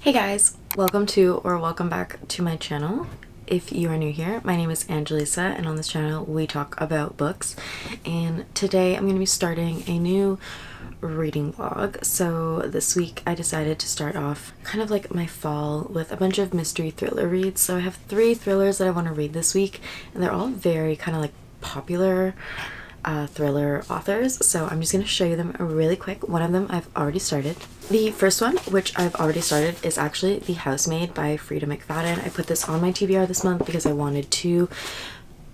Hey guys, welcome back to my channel. If you are new here, my name is Angelisa, and on this channel we talk about books. And today I'm going to be starting a new reading vlog. So this week I decided to start off kind of like my fall with a bunch of mystery thriller reads. So I have 3 thrillers that I want to read this week, and they're all very kind of like popular thriller authors, so I'm just going to show you them really quick. One of them I've already started. The first one, which I've already started, is actually The Housemaid by Freida McFadden. I put this on my TBR this month because I wanted to,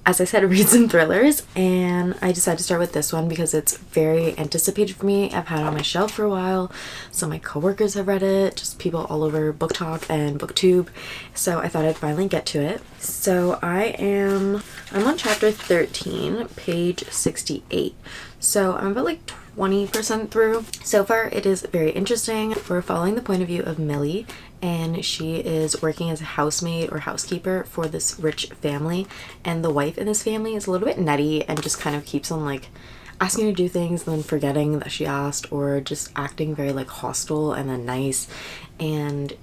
as I said, read some thrillers, and I decided to start with this one because it's very anticipated for me. I've had it on my shelf for a while, so my coworkers have read it, just people all over BookTok and BookTube, so I thought I'd finally get to it. So I'm on chapter 13, page 68, so I'm about like 20% through. So far it is very interesting. We're following the point of view of Millie, and she is working as a housemaid or housekeeper for this rich family, and the wife in this family is a little bit nutty and just kind of keeps on like asking her to do things and then forgetting that she asked, or just acting very like hostile and then nice. And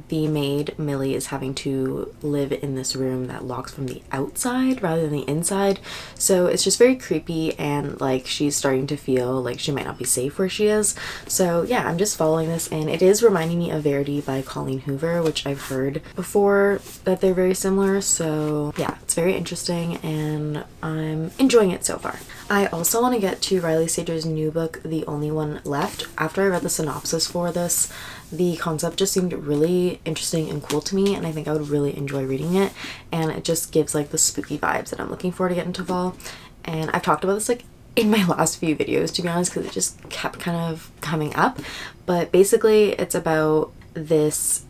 the maid, Millie, is having to live in this room that locks from the outside rather than the inside. So it's just very creepy, and like she's starting to feel like she might not be safe where she is. So yeah, I'm just following this, and it is reminding me of Verity by Colleen Hoover, which I've heard before that they're very similar. So yeah, it's very interesting and I'm enjoying it so far. I also want to get to Riley Sager's new book, The Only One Left. After I read the synopsis for this, the concept just seemed really interesting and cool to me, and I think I would really enjoy reading it, and it just gives like the spooky vibes that I'm looking for to get into fall. And I've talked about this like in my last few videos, to be honest, because it just kept kind of coming up. But basically it's about this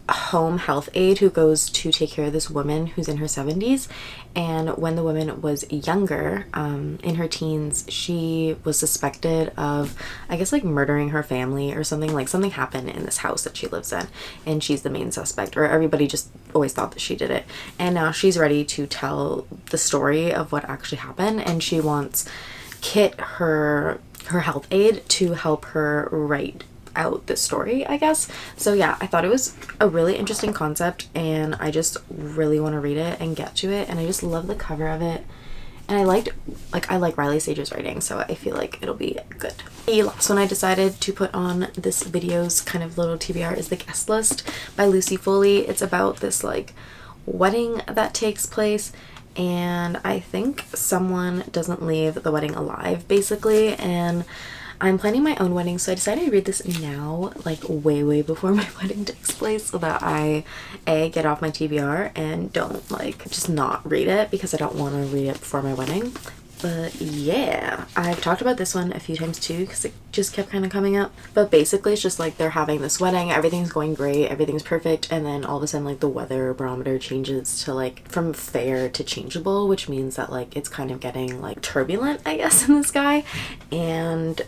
home health aide who goes to take care of this woman who's in her 70s, and when the woman was younger, in her teens, she was suspected of, I guess, like murdering her family or something. Like something happened in this house that she lives in, and she's the main suspect, or everybody just always thought that she did it. And now she's ready to tell the story of what actually happened, and she wants Kit, her health aide, to help her write out this story, I guess. So yeah, I thought it was a really interesting concept, and I just really want to read it and get to it, and I just love the cover of it, and I like Riley Sager's writing, so I feel like it'll be good. The last one I decided to put on this video's kind of little TBR is The Guest List by Lucy Foley. It's about this like wedding that takes place, and I think someone doesn't leave the wedding alive basically, and I'm planning my own wedding, so I decided to read this now, like way before my wedding takes place, so that I get off my TBR and don't like just not read it, because I don't want to read it before my wedding. But yeah, I've talked about this one a few times too, because it just kept kind of coming up. But basically it's just like they're having this wedding, everything's going great, everything's perfect, and then all of a sudden like the weather barometer changes to like from fair to changeable, which means that like it's kind of getting like turbulent, I guess, in the sky. And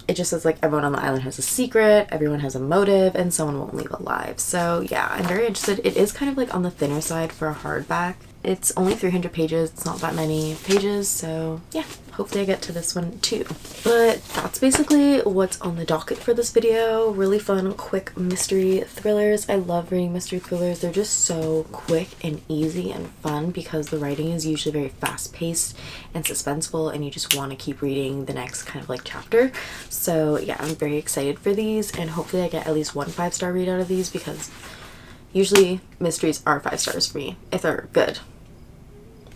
it just says like everyone on the island has a secret, everyone has a motive, and someone won't leave alive. So yeah, I'm very interested. It is kind of like on the thinner side for a hardback. It's only 300 pages. It's not that many pages, so yeah, hopefully I get to this one too. But that's basically what's on the docket for this video. Really fun, quick mystery thrillers. I love reading mystery thrillers. They're just so quick and easy and fun because the writing is usually very fast-paced and suspenseful, and you just want to keep reading the next kind of like chapter. So yeah, I'm very excited for these, and hopefully I get at least one 5-star read out of these, because usually mysteries are 5 stars for me if they're good.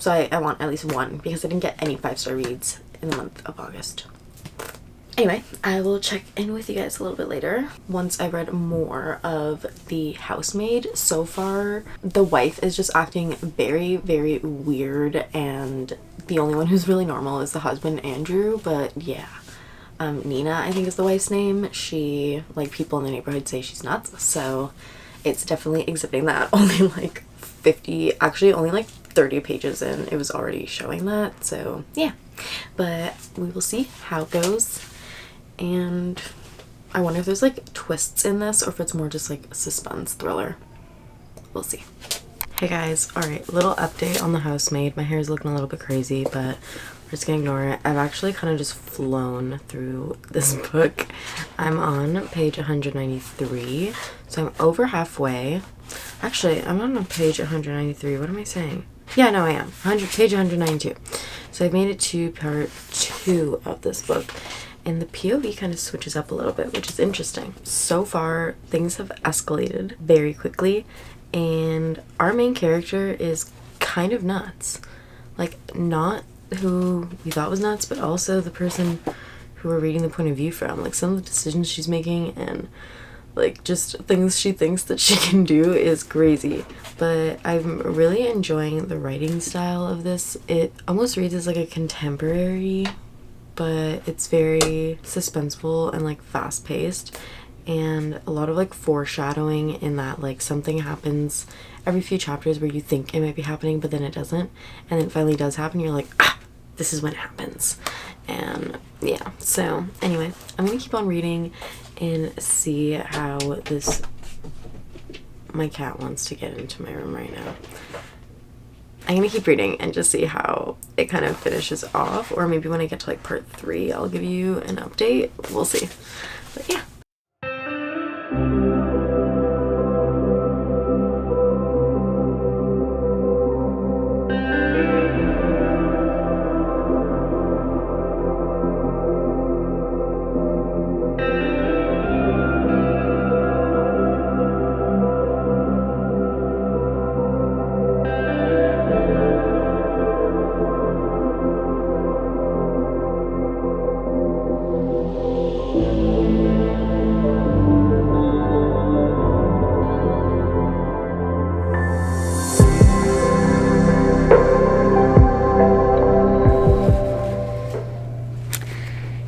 So I want at least one, because I didn't get any 5-star reads in the month of August. Anyway, I will check in with you guys a little bit later once I read more of The Housemaid. So far, the wife is just acting very weird, and the only one who's really normal is the husband, Andrew. But yeah, Nina, I think is the wife's name. She, like, people in the neighborhood say she's nuts, so it's definitely exhibiting that. Only like 30 pages in, it was already showing that. So yeah, but we will see how it goes, and I wonder if there's like twists in this, or if it's more just like a suspense thriller. We'll see. Hey guys, alright, little update on The Housemaid. My hair is looking a little bit crazy, but we're just gonna ignore it. I've actually kind of just flown through this book. I'm on page 193, so I'm over halfway. Actually, I'm on page 193. What am I saying? Yeah, no, I am. Page 192. So I've made it to part 2 of this book, and the POV kind of switches up a little bit, which is interesting. So far, things have escalated very quickly, and our main character is kind of nuts. Like, not who we thought was nuts, but also the person who we're reading the point of view from. Like, some of the decisions she's making and like just things she thinks that she can do is crazy. But I'm really enjoying the writing style of this. It almost reads as like a contemporary, but it's very suspenseful and like fast paced, and a lot of like foreshadowing in that like something happens every few chapters where you think it might be happening but then it doesn't, and then it finally does happen. You're like, ah, this is when it happens. And yeah, so anyway, I'm gonna keep on reading and see how this, my cat wants to get into my room right now. I'm gonna keep reading and just see how it kind of finishes off, or maybe when I get to like part 3 I'll give you an update. We'll see. But yeah.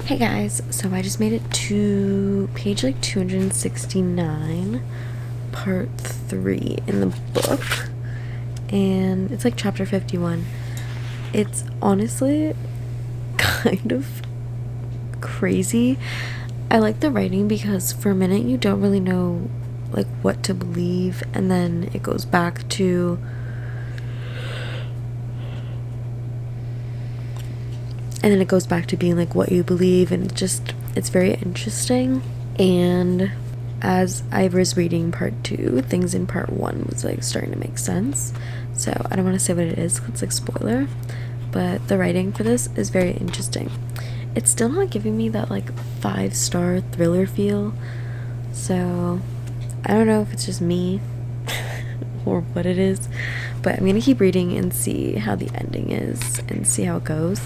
Hey guys, so I just made it to page like 269, part 3 in the book, and it's like chapter 51. It's honestly kind of crazy. I like the writing because for a minute you don't really know like what to believe, and then it goes back to being like what you believe, and it's very interesting. And as I was reading part 2, things in part 1 was like starting to make sense. So I don't want to say what it is, it's like spoiler, but the writing for this is very interesting. It's still not giving me that like 5-star thriller feel, so I don't know if it's just me or what it is, but I'm gonna keep reading and see how the ending is and see how it goes.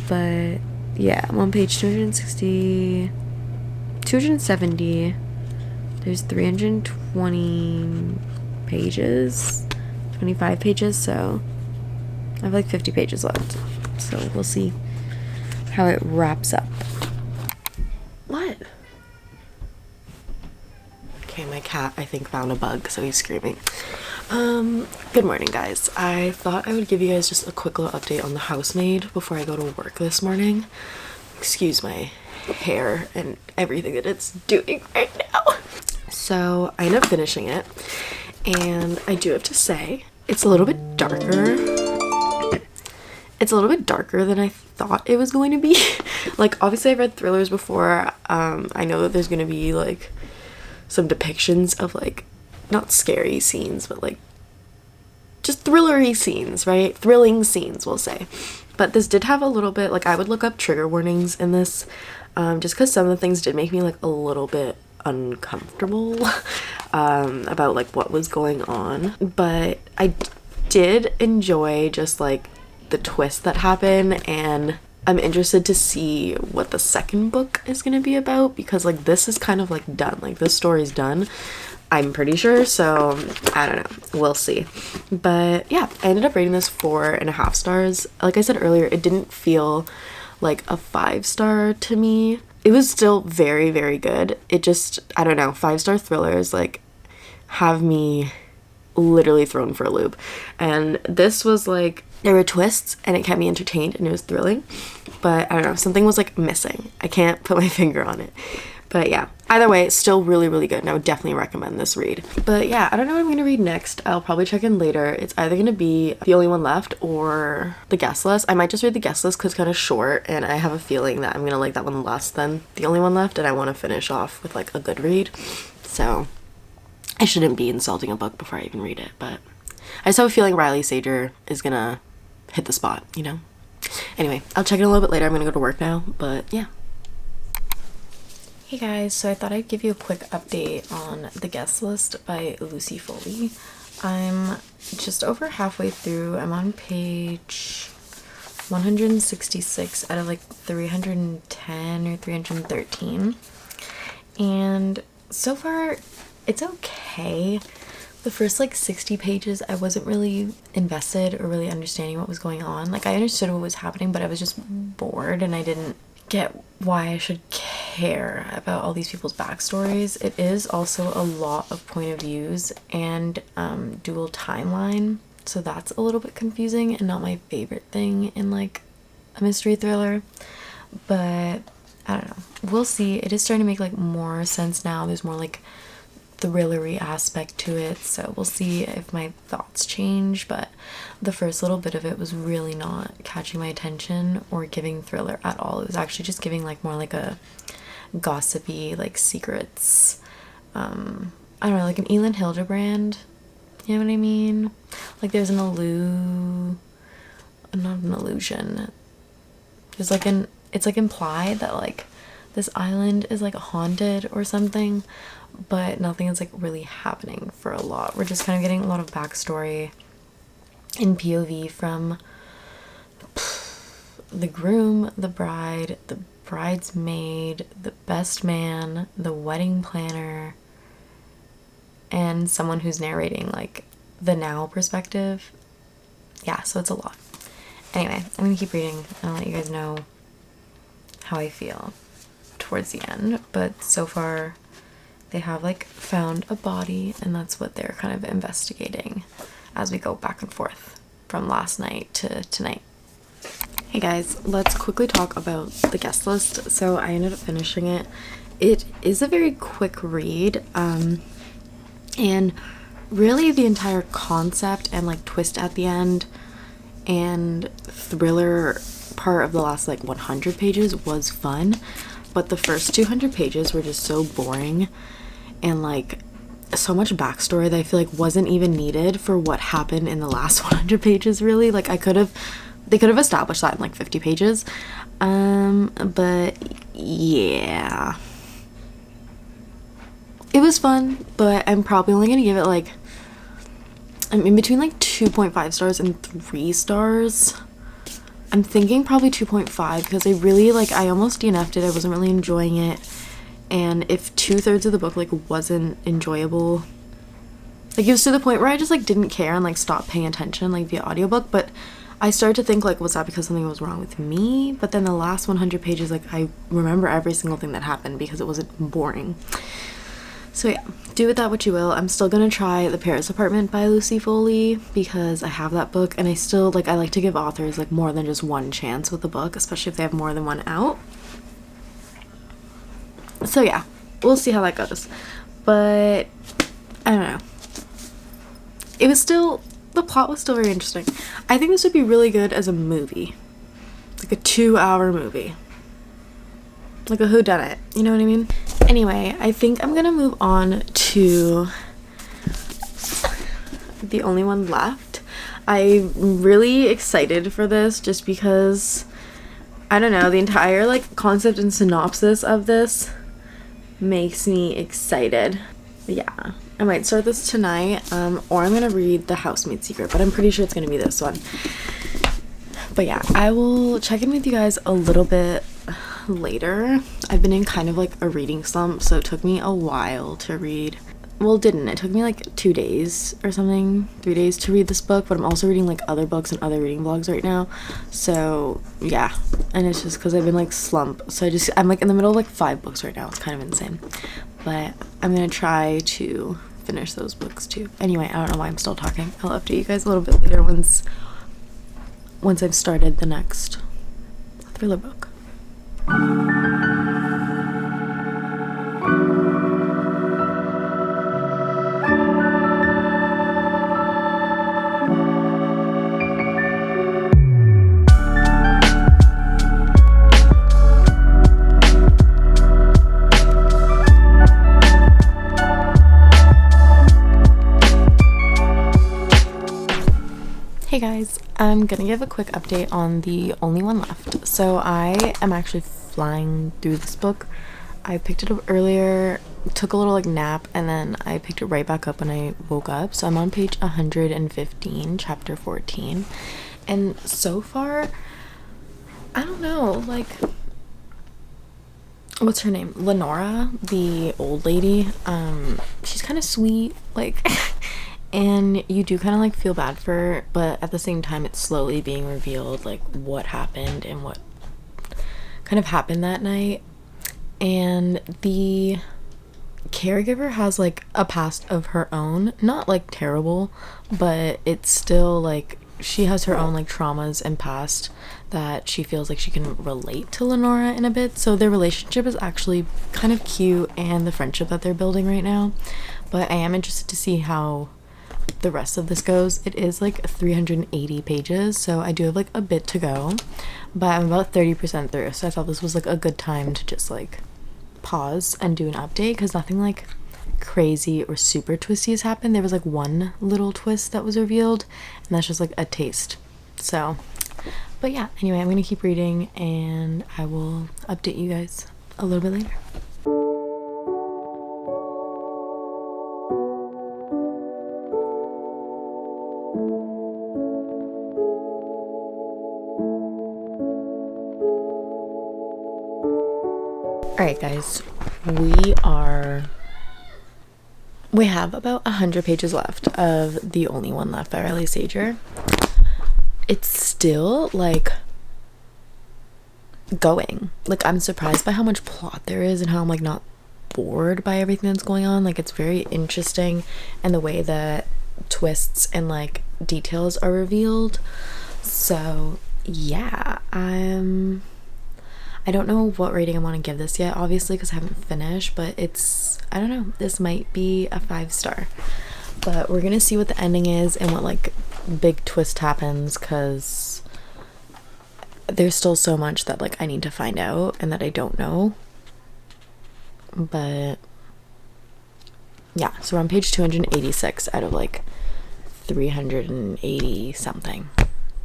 But yeah, I'm on page 270. There's 320 pages, 25 pages, so I have like 50 pages left, so we'll see how it wraps up. What? Okay, my cat I think found a bug, so he's screaming. Good morning guys. I thought I would give you guys just a quick little update on the Housemaid before I go to work this morning. Excuse my hair and everything that it's doing right now. So I ended up finishing it, and I do have to say it's a little bit darker. It's a little bit darker than I thought it was going to be. Like, obviously I've read thrillers before. I know that there's going to be like some depictions of like not scary scenes, but like just thrillery scenes, right? Thrilling scenes, we'll say. But this did have a little bit, like, I would look up trigger warnings in this, just because some of the things did make me like a little bit uncomfortable about like what was going on. But I did enjoy just like the twist that happened, and I'm interested to see what the second book is going to be about, because like this is kind of like done, like this story's done, I'm pretty sure, so I don't know, we'll see. But yeah, I ended up rating this 4.5 stars. Like I said earlier, it didn't feel like a 5-star to me. It was still very, very good. It just, I don't know, 5-star thrillers like have me literally thrown for a loop, and this was like, there were twists and it kept me entertained and it was thrilling, but I don't know, something was like missing. I can't put my finger on it, But yeah, either way, still really, really good, and I would definitely recommend this read. But yeah, I don't know what I'm gonna read next. I'll probably check in later. It's either gonna be The Only One Left or The Guest List. I might just read The Guest List because it's kind of short, and I have a feeling that I'm gonna like that one less than The Only One Left, and I want to finish off with like a good read. So I shouldn't be insulting a book before I even read it, but I just have a feeling Riley Sager is gonna hit the spot, you know? Anyway, I'll check in a little bit later. I'm gonna go to work now, but yeah. Hey guys, so I thought I'd give you a quick update on The Guest List by Lucy Foley. I'm just over halfway through. I'm on page 166 out of like 310 or 313. And so far, it's okay. The first like 60 pages, I wasn't really invested or really understanding what was going on. Like I understood what was happening, but I was just bored and I didn't get why I should care about all these people's backstories. It is also a lot of point of views and dual timeline, so that's a little bit confusing and not my favorite thing in like a mystery thriller, but I don't know, we'll see. It is starting to make like more sense now. There's more like thrillery aspect to it, so we'll see if my thoughts change. But the first little bit of it was really not catching my attention or giving thriller at all. It was actually just giving like more like a gossipy like secrets, I don't know, like an Elin Hildebrand, you know what I mean? Like there's an not an illusion, there's like it's like implied that like this island is like haunted or something, but nothing is like really happening for a lot. We're just kind of getting a lot of backstory in POV from the groom, the bride, the bridesmaid, the best man, the wedding planner, and someone who's narrating like the now perspective. Yeah, so it's a lot. Anyway, I'm gonna keep reading and I'll let you guys know how I feel towards the end, but so far they have like found a body and that's what they're kind of investigating as we go back and forth from last night to tonight. Hey guys, let's quickly talk about The Guest List. So I ended up finishing it. It is a very quick read, and really the entire concept and like twist at the end and thriller part of the last like 100 pages was fun, but the first 200 pages were just so boring and like so much backstory that I feel like wasn't even needed for what happened in the last 100 pages really. Like they could have established that in like 50 pages, but yeah, it was fun, but I'm probably only gonna give it like, I'm in between like 2.5 stars and 3 stars. I'm thinking probably 2.5 because I almost DNF'd it. I wasn't really enjoying it, and if 2/3 of the book like wasn't enjoyable, like it was to the point where I just like didn't care and like stopped paying attention like the audiobook. But I started to think like, was that because something was wrong with me? But then the last 100 pages, like I remember every single thing that happened because it wasn't boring. So yeah, do with that what you will. I'm still gonna try The Paris Apartment by Lucy Foley because I have that book, and I still like, I like to give authors like more than just one chance with the book, especially if they have more than one out. So yeah, we'll see how that goes. But I don't know. It was still, the plot was still very interesting. I think this would be really good as a movie, like a 2-hour movie, like a whodunit, you know what I mean? Anyway, I think I'm gonna move on to The Only One Left. I'm really excited for this just because, I don't know, the entire like concept and synopsis of this makes me excited. But yeah, I might start this tonight, or I'm gonna read The Housemaid Secret, but I'm pretty sure it's gonna be this one. But yeah, I will check in with you guys a little bit later. I've been in kind of like a reading slump, so it took me a while to read. Well, it didn't. It took me like 2 days or something, 3 days to read this book, but I'm also reading like other books and other reading vlogs right now. So yeah, and it's just because I've been like slump. So I'm like in the middle of like 5 books right now. It's kind of insane, but I'm gonna try to finish those books too. Anyway, I don't know why I'm still talking. I'll update you guys a little bit later once I've started the next thriller book. Hey guys, I'm gonna give a quick update on The Only One Left. So I am actually flying through this book. I picked it up earlier, took a little like nap, and then I picked it right back up when I woke up. So I'm on page 115, chapter 14. And so far, I don't know, like, what's her name? Lenora, the old lady. She's kind of sweet, like, and you do kind of like feel bad for her, but at the same time it's slowly being revealed like what happened and what kind of happened that night. And the caregiver has like a past of her own, not like terrible, but it's still like she has her own like traumas and past that she feels like she can relate to Lenora in a bit. So their relationship is actually kind of cute, and the friendship that they're building right now. But I am interested to see how the rest of this goes. It is like 380 pages, so I do have like a bit to go, but I'm about 30% through, so I thought this was like a good time to just like pause and do an update, because nothing like crazy or super twisty has happened. There was like one little twist that was revealed, and that's just like a taste. So but yeah, anyway, I'm gonna keep reading and I will update you guys a little bit later. Alright guys, we have about 100 pages left of The Only One Left by Riley Sager. It's still like going. Like, I'm surprised by how much plot there is and how I'm like not bored by everything that's going on. Like, it's very interesting, and the way that twists and like details are revealed. So yeah, I don't know what rating I want to give this yet, obviously, because I haven't finished, but it's, I don't know, this might be a 5-star. But we're gonna see what the ending is and what like big twist happens, because there's still so much that like I need to find out and that I don't know. But yeah, so we're on page 286 out of like 380 something.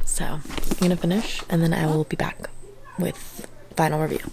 So I'm gonna finish and then I will be back with final review.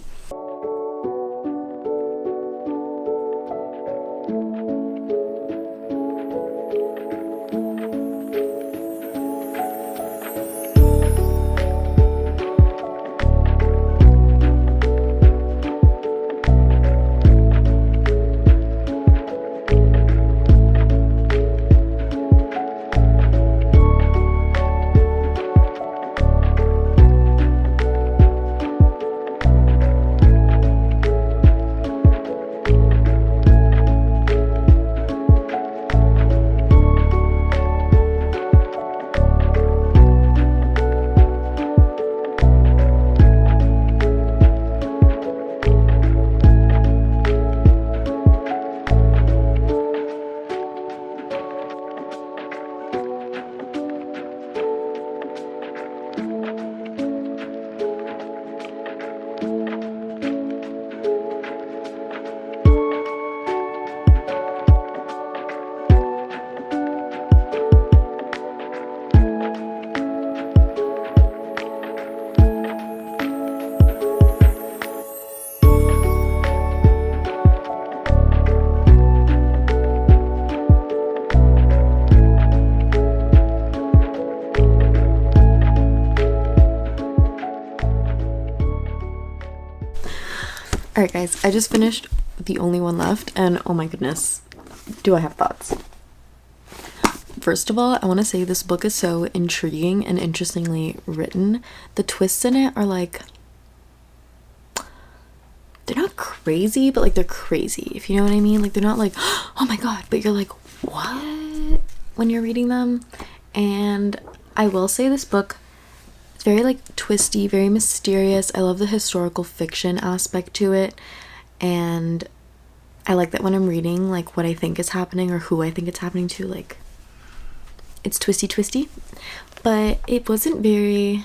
Alright guys, I just finished The Only One Left, and oh my goodness, do I have thoughts. First of all, I want to say this book is so intriguing and interestingly written. The twists in it are like, they're not crazy, but like they're crazy, if you know what I mean. Like, they're not like, oh my god, but you're like, what, when you're reading them. And I will say this book, it's very like twisty, very mysterious. I love the historical fiction aspect to it, and I like that when I'm reading like what I think is happening or who I think it's happening to, like it's twisty, but it wasn't very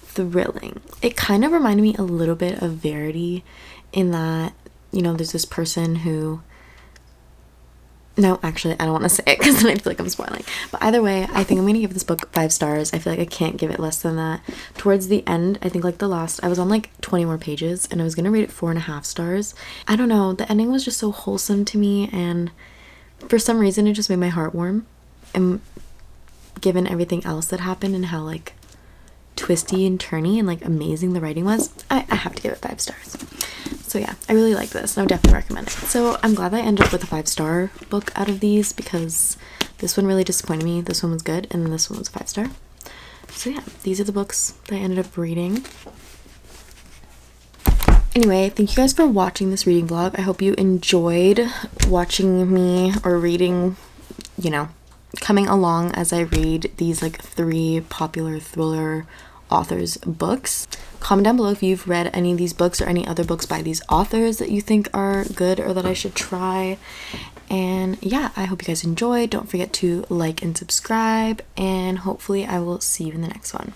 thrilling. It kind of reminded me a little bit of Verity in that, you know, there's this person who No, actually, I don't want to say it because then I feel like I'm spoiling. But either way, I think I'm going to give this book 5 stars. I feel like I can't give it less than that. Towards the end, I think like the last, I was on like 20 more pages and I was going to rate it 4.5 stars. I don't know. The ending was just so wholesome to me, and for some reason it just made my heart warm. And given everything else that happened and how like twisty and turny and like amazing the writing was, I have to give it 5 stars. So yeah, I really like this and I would definitely recommend it. So I'm glad that I ended up with a 5-star book out of these, because this one really disappointed me. This one was good and then this one was a 5-star. So yeah, these are the books that I ended up reading. Anyway, thank you guys for watching this reading vlog. I hope you enjoyed watching me or reading, you know, coming along as I read these like 3 popular thriller authors' books. Comment down below if you've read any of these books or any other books by these authors that you think are good or that I should try. And yeah, I hope you guys enjoyed. Don't forget to like and subscribe, and hopefully I will see you in the next one.